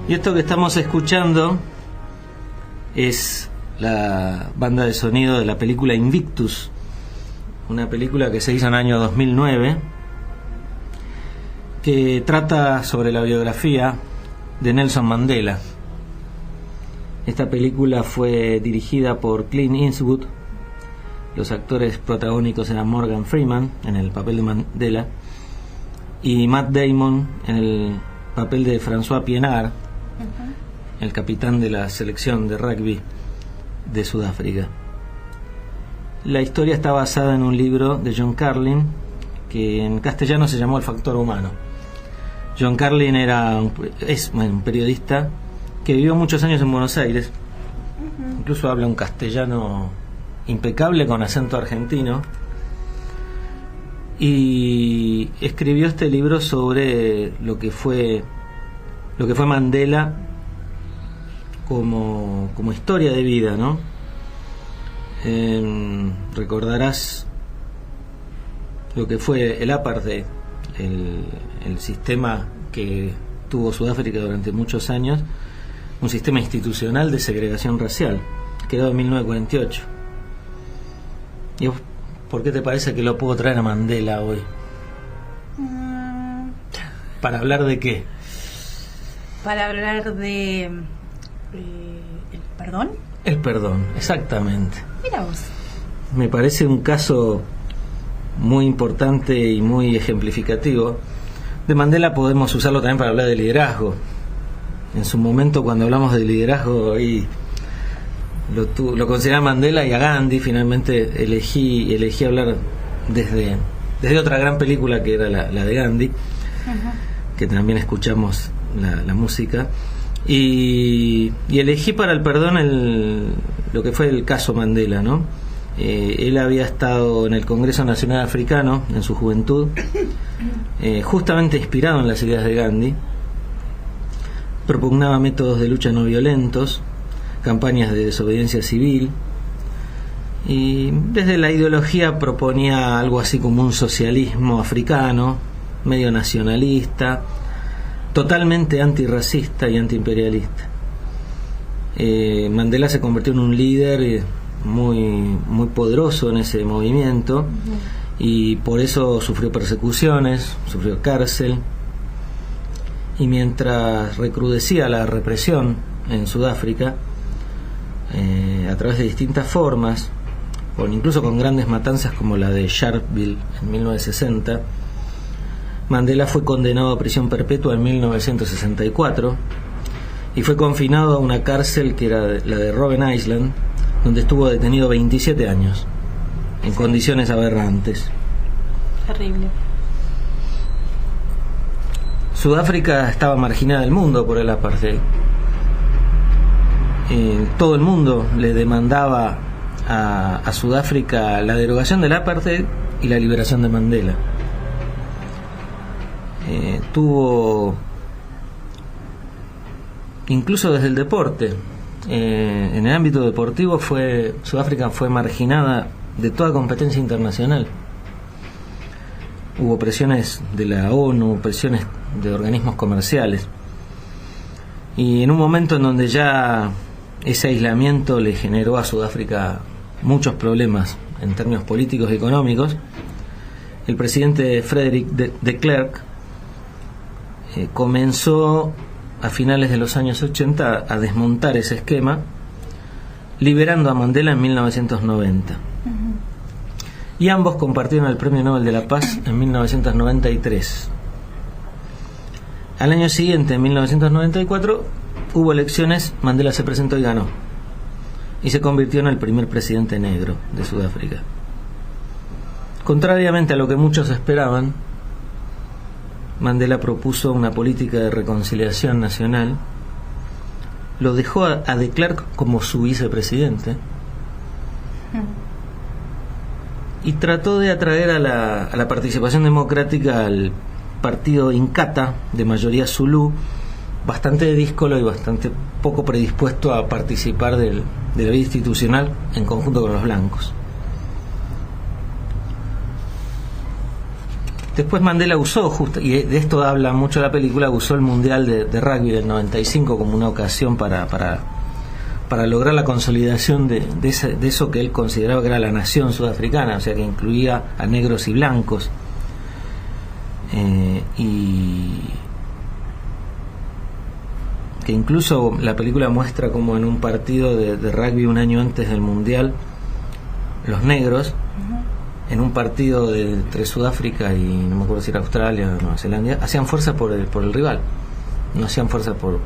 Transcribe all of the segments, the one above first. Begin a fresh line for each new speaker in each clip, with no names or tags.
Y esto que estamos escuchando es la banda de sonido de la película Invictus, una película que se hizo en el año 2009, que trata sobre la biografía de Nelson Mandela. Esta película fue dirigida por Clint Eastwood. Los actores protagónicos eran Morgan Freeman en el papel de Mandela y Matt Damon en el papel de François Pienaar, el capitán de la selección de rugby de Sudáfrica. La historia está basada en un libro de John Carlin que en castellano se llamó El factor humano. John Carlin es un periodista que vivió muchos años en Buenos Aires, incluso habla un castellano impecable con acento argentino, y escribió este libro sobre lo que fue Mandela como historia de vida, ¿no? Recordarás lo que fue el apartheid, el sistema que tuvo Sudáfrica durante muchos años, un sistema institucional de segregación racial, creado en 1948. ¿Y vos, por qué te parece que lo puedo traer a Mandela hoy? ¿Para hablar de qué?
Para hablar de el perdón.
El perdón, exactamente.
Mira vos.
Me parece un caso muy importante y muy ejemplificativo. De Mandela podemos usarlo también para hablar de liderazgo. En su momento, cuando hablamos de liderazgo, ahí lo consideraba Mandela y a Gandhi. Finalmente elegí hablar desde otra gran película que era la de Gandhi, que también escuchamos la música, y elegí para el perdón lo que fue el caso Mandela, ¿no? Él había estado en el Congreso Nacional Africano en su juventud, justamente inspirado en las ideas de Gandhi. Propugnaba métodos de lucha no violentos, campañas de desobediencia civil, y desde la ideología proponía algo así como un socialismo africano, medio nacionalista, totalmente antirracista y antiimperialista. Mandela se convirtió en un líder muy poderoso en ese movimiento, y por eso sufrió persecuciones, sufrió cárcel, y mientras recrudecía la represión en Sudáfrica, a través de distintas formas, incluso con grandes matanzas como la de Sharpeville en 1960, Mandela fue condenado a prisión perpetua en 1964 y fue confinado a una cárcel que era la de Robben Island, donde estuvo detenido 27 años en condiciones aberrantes.
Terrible.
Sudáfrica estaba marginada del mundo por el apartheid. Todo el mundo le demandaba a Sudáfrica la derogación del apartheid y la liberación de Mandela. Tuvo, incluso desde el deporte, en el ámbito deportivo Sudáfrica fue marginada de toda competencia internacional. Hubo presiones de la ONU, presiones de organismos comerciales, y en un momento en donde ya ese aislamiento le generó a Sudáfrica muchos problemas en términos políticos y económicos, el presidente Frederick de Klerk comenzó a finales de los años 80 a desmontar ese esquema, liberando a Mandela en 1990. Y ambos compartieron el Premio Nobel de la Paz en 1993. Al año siguiente, en 1994, hubo elecciones, Mandela se presentó y ganó, y se convirtió en el primer presidente negro de Sudáfrica. Contrariamente a lo que muchos esperaban, Mandela propuso una política de reconciliación nacional, lo dejó a de Klerk como su vicepresidente, y trató de atraer a la participación democrática al partido Inkatha, de mayoría zulú, bastante díscolo y bastante poco predispuesto a participar de la vida institucional en conjunto con los blancos. Después Mandela usó, y de esto habla mucho la película, usó el Mundial de Rugby del 95 como una ocasión para lograr la consolidación de eso que él consideraba que era la nación sudafricana, o sea, que incluía a negros y blancos. Y que incluso la película muestra como en un partido de rugby un año antes del Mundial, los negros, en un partido entre Sudáfrica y no me acuerdo si era Australia o Nueva Zelanda, hacían fuerza por el rival, no hacían fuerza por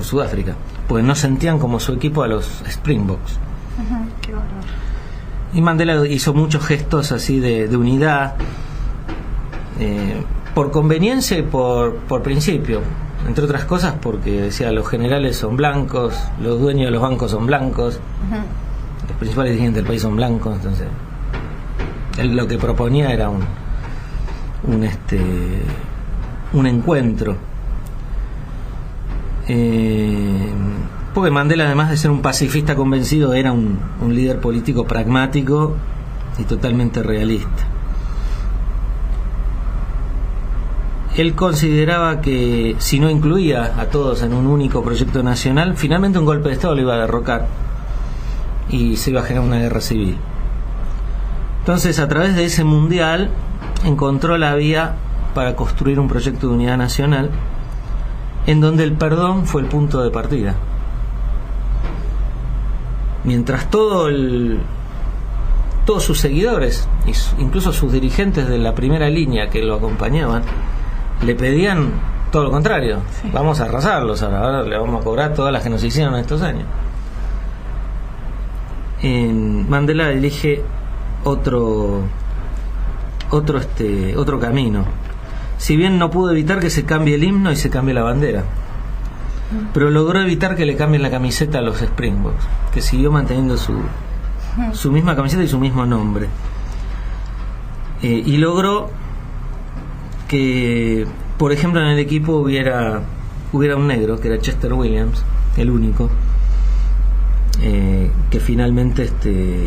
Sudáfrica, porque no sentían como su equipo a los Springboks.
Qué horror.
Y Mandela hizo muchos gestos así de unidad, por conveniencia y por principio, entre otras cosas porque decía los generales son blancos, los dueños de los bancos son blancos, los principales dirigentes del país son blancos, entonces él lo que proponía era un encuentro, porque Mandela, además de ser un pacifista convencido, era un líder político pragmático y totalmente realista. Él consideraba que si no incluía a todos en un único proyecto nacional, finalmente un golpe de Estado lo iba a derrocar y se iba a generar una guerra civil. Entonces, a través de ese mundial encontró la vía para construir un proyecto de unidad nacional en donde el perdón fue el punto de partida. Mientras todos sus seguidores, incluso sus dirigentes de la primera línea que lo acompañaban, le pedían todo lo contrario. Sí. Vamos a arrasarlos ahora le vamos a cobrar todas las que nos hicieron estos años. Mandela elige otro camino. Si bien no pudo evitar que se cambie el himno y se cambie la bandera, pero logró evitar que le cambien la camiseta a los Springboks, que siguió manteniendo su misma camiseta y su mismo nombre, y logró que, por ejemplo, en el equipo hubiera un negro, que era Chester Williams, el único, que finalmente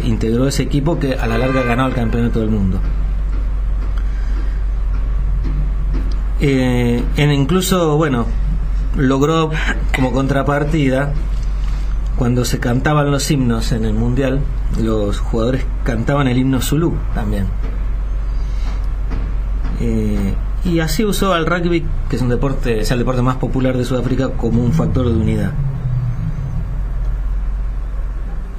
integró ese equipo que a la larga ganó el campeonato del mundo. Incluso, bueno, logró como contrapartida, cuando se cantaban los himnos en el mundial, los jugadores cantaban el himno zulú también. Y así usó al rugby, que es el deporte más popular de Sudáfrica, como un factor de unidad.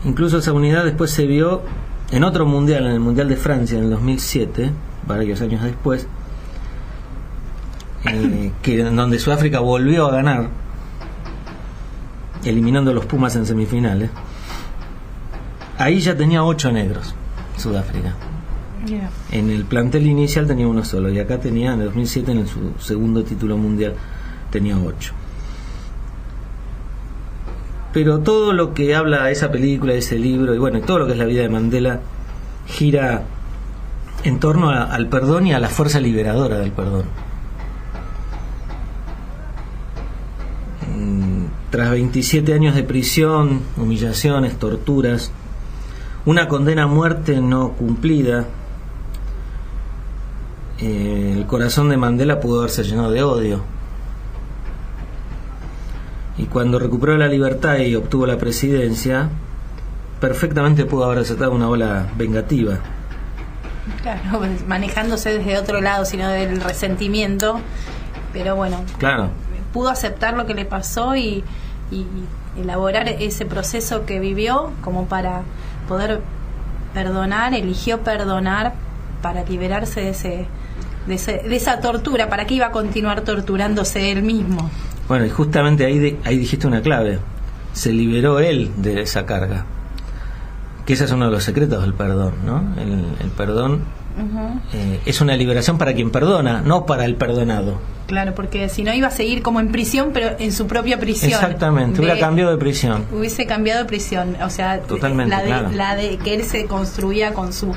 Incluso esa unidad después se vio en otro mundial, en el Mundial de Francia, en el 2007, varios años después, en donde Sudáfrica volvió a ganar, eliminando a los Pumas en semifinales. Ahí ya tenía 8 negros, Sudáfrica. Yeah. En el plantel inicial tenía uno solo, y acá tenía, en el 2007, en su segundo título mundial, tenía 8. Pero todo lo que habla esa película, ese libro, y bueno, todo lo que es la vida de Mandela, gira en torno al perdón y a la fuerza liberadora del perdón. Tras 27 años de prisión, humillaciones, torturas, una condena a muerte no cumplida, el corazón de Mandela pudo haberse llenado de odio. Y cuando recuperó la libertad y obtuvo la presidencia, perfectamente pudo haber desatado una ola vengativa.
Claro, manejándose desde otro lado, sino del resentimiento. Pero bueno,
claro,
pudo aceptar lo que le pasó y elaborar ese proceso que vivió como para poder perdonar. Eligió perdonar para liberarse de esa tortura. ¿Para qué iba a continuar torturándose él mismo?
Bueno, y justamente ahí dijiste una clave. Se liberó él de esa carga. Que ese es uno de los secretos del perdón, ¿no? El perdón es una liberación para quien perdona, no para el perdonado.
Claro, porque si no iba a seguir como en prisión, pero en su propia prisión.
Exactamente, hubiera cambiado de prisión.
Hubiese cambiado de prisión, o sea,
totalmente,
la de que él se construía con su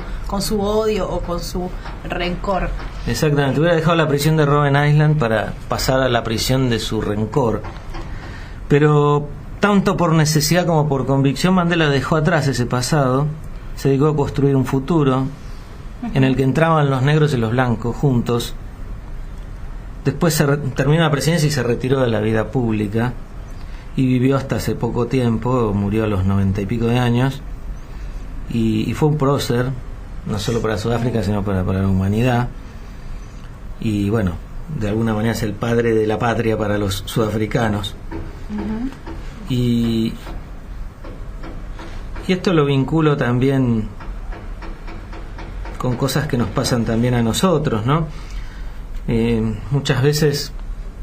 odio o con su rencor.
Exactamente, hubiera dejado la prisión de Robben Island para pasar a la prisión de su rencor. Pero tanto por necesidad como por convicción, Mandela dejó atrás ese pasado, se dedicó a construir un futuro en el que entraban los negros y los blancos juntos Después terminó la presidencia y se retiró de la vida pública y vivió hasta hace poco tiempo, murió a los 90 y pico de años, y fue un prócer, no solo para Sudáfrica, sino para la humanidad. Y bueno, de alguna manera es el padre de la patria para los sudafricanos. Y esto lo vinculo también con cosas que nos pasan también a nosotros, ¿no? Muchas veces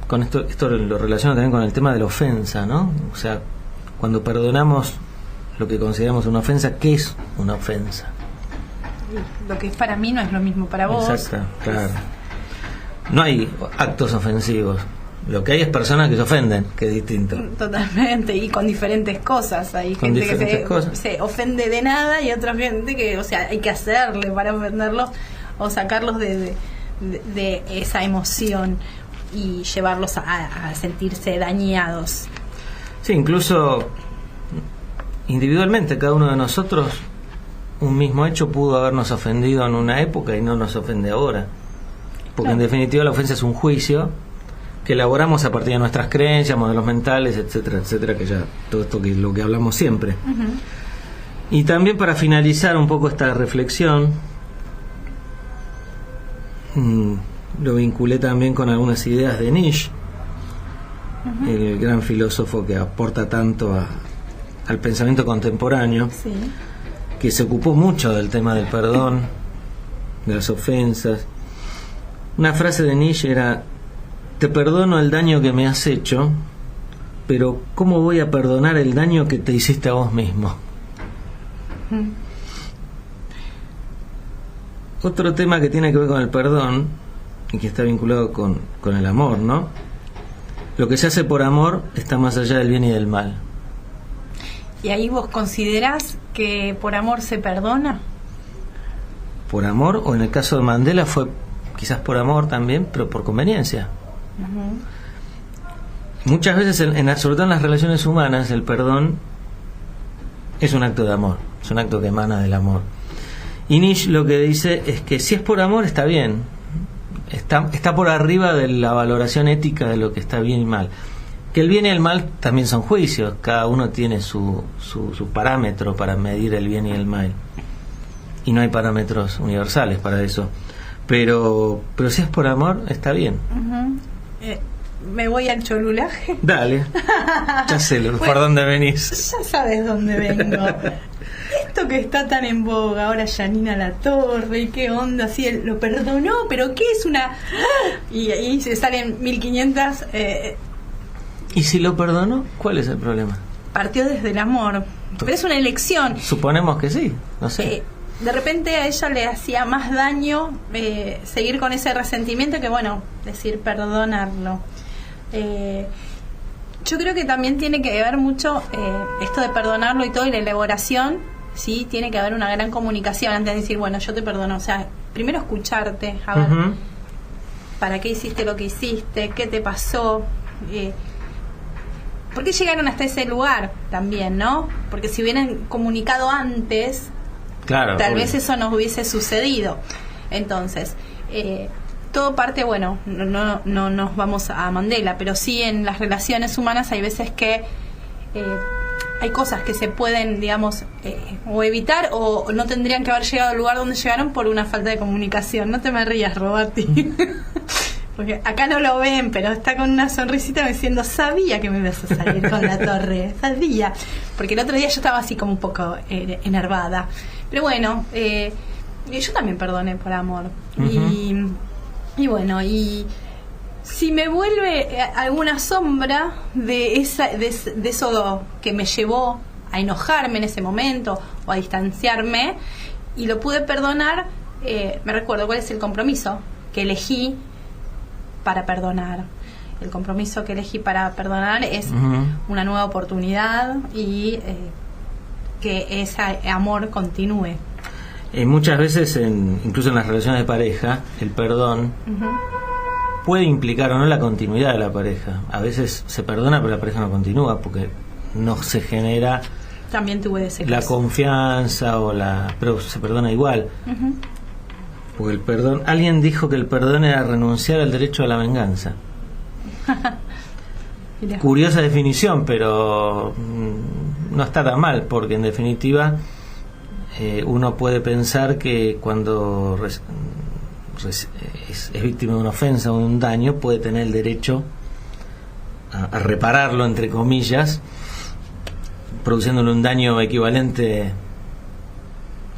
con esto lo relaciono también con el tema de la ofensa, ¿no? O sea, cuando perdonamos lo que consideramos una ofensa, ¿qué es una ofensa?
Lo que es para mí no es lo mismo para vos.
Exacto, claro. No hay actos ofensivos. Lo que hay es personas que se ofenden, que es distinto.
Totalmente, y con diferentes cosas. Hay
con
gente que
cosas.
se ofende de nada y otra gente que, o sea, hay que hacerle para ofenderlos o sacarlos de esa emoción y llevarlos a sentirse dañados.
Sí, incluso individualmente cada uno de nosotros, un mismo hecho pudo habernos ofendido en una época y no nos ofende ahora, porque en definitiva la ofensa es un juicio que elaboramos a partir de nuestras creencias, modelos mentales, etcétera, etcétera, que ya todo esto que lo que hablamos siempre. Y también para finalizar un poco esta reflexión, lo vinculé también con algunas ideas de Nietzsche, el gran filósofo que aporta tanto al pensamiento contemporáneo, que se ocupó mucho del tema del perdón, de las ofensas. Una frase de Nietzsche era: te perdono el daño que me has hecho, pero ¿cómo voy a perdonar el daño que te hiciste a vos mismo? Otro tema que tiene que ver con el perdón y que está vinculado con el amor, ¿no? Lo que se hace por amor está más allá del bien y del mal.
¿Y ahí vos considerás que por amor se perdona?
Por amor, o en el caso de Mandela fue quizás por amor también, pero por conveniencia. Muchas veces, sobre todo en las relaciones humanas, el perdón es un acto de amor, es un acto que emana del amor. Y Nietzsche lo que dice es que si es por amor está bien, está por arriba de la valoración ética de lo que está bien y mal. Que el bien y el mal también son juicios, cada uno tiene su parámetro para medir el bien y el mal, y no hay parámetros universales para eso, pero si es por amor está bien.
Me voy al cholulaje.
Dale, ya sé por dónde venís.
Ya sabes dónde vengo. Esto que está tan en boga ahora, Janina Latorre, y qué onda, así lo perdonó, pero ¿qué es una...? Y ahí se salen 1500...
¿Y si lo perdonó? ¿Cuál es el problema?
Partió desde el amor, pero es una elección.
Suponemos que sí, no sé.
De repente a ella le hacía más daño seguir con ese resentimiento que, bueno, decir perdonarlo. Yo creo que también tiene que ver mucho esto de perdonarlo y todo, y la elaboración, sí, tiene que haber una gran comunicación antes de decir, bueno, yo te perdono. O sea, primero escucharte, a ver, ¿para qué hiciste lo que hiciste? ¿Qué te pasó? ¿Por qué llegaron hasta ese lugar también, no? Porque si hubieran comunicado antes,
claro,
tal vez eso no hubiese sucedido. Entonces, todo parte, bueno, no nos vamos a Mandela, pero sí en las relaciones humanas hay veces que hay cosas que se pueden, digamos, o evitar o no tendrían que haber llegado al lugar donde llegaron por una falta de comunicación. No te me rías, Robati. Porque acá no lo ven, pero está con una sonrisita diciendo, sabía que me ibas a salir con la torre, sabía. Porque el otro día yo estaba así como un poco enervada. Pero bueno, yo también perdoné por amor. Y bueno, y si me vuelve alguna sombra de eso que me llevó a enojarme en ese momento o a distanciarme, y lo pude perdonar, me recuerdo cuál es el compromiso que elegí para perdonar. El compromiso que elegí para perdonar es una nueva oportunidad y que ese amor continúe.
Muchas veces, incluso en las relaciones de pareja, el perdón puede implicar o no la continuidad de la pareja. A veces se perdona, pero la pareja no continúa porque no se genera
también tuve ese
la
caso.
Confianza pero se perdona igual. Porque el perdón, alguien dijo que el perdón era renunciar al derecho a la venganza. Curiosa definición, pero no está tan mal, porque en definitiva uno puede pensar que cuando es víctima de una ofensa o de un daño, puede tener el derecho a repararlo, entre comillas, produciéndole un daño equivalente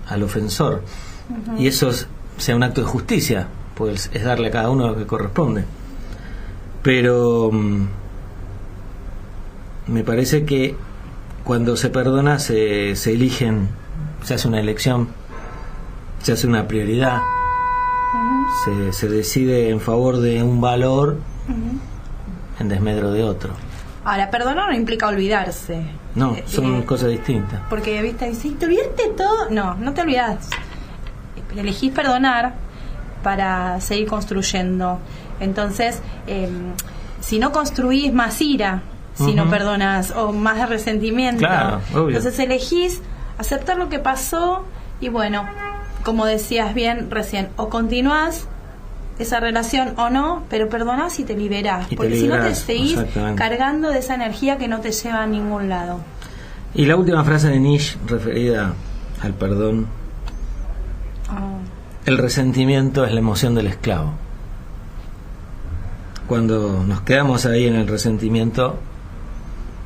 al ofensor. Uh-huh. Y eso sea un acto de justicia, pues es darle a cada uno lo que corresponde. Pero me parece que cuando se perdona se eligen, se hace una elección, se hace una prioridad, uh-huh. se decide en favor de un valor, uh-huh. en desmedro de otro.
Ahora, perdonar no implica olvidarse.
No, son cosas distintas.
Porque, viste, si te olvidaste todo, no te olvidas. Elegís perdonar para seguir construyendo. Entonces, si no construís más ira, si no perdonas, o más resentimiento,
claro, obvio.
Entonces elegís aceptar lo que pasó y bueno, como decías bien recién, o continuás esa relación o no, pero perdonás y te liberás, porque si no te seguís cargando de esa energía que no te lleva a ningún lado.
Y la última frase de Nietzsche referida al perdón: el resentimiento es la emoción del esclavo. Cuando nos quedamos ahí en el resentimiento,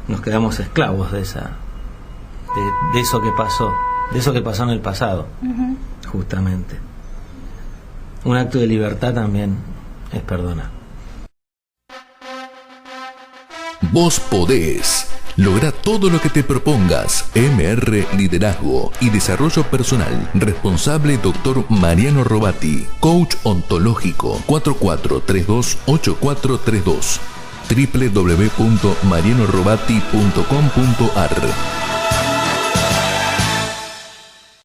nos quedamos esclavos de de eso que pasó en el pasado, uh-huh. justamente. Un acto de libertad también es perdonar.
Vos podés. Logra todo lo que te propongas. MR Liderazgo y Desarrollo Personal. Responsable Dr. Mariano Robati. Coach ontológico. 4432-8432. www.marianorobati.com.ar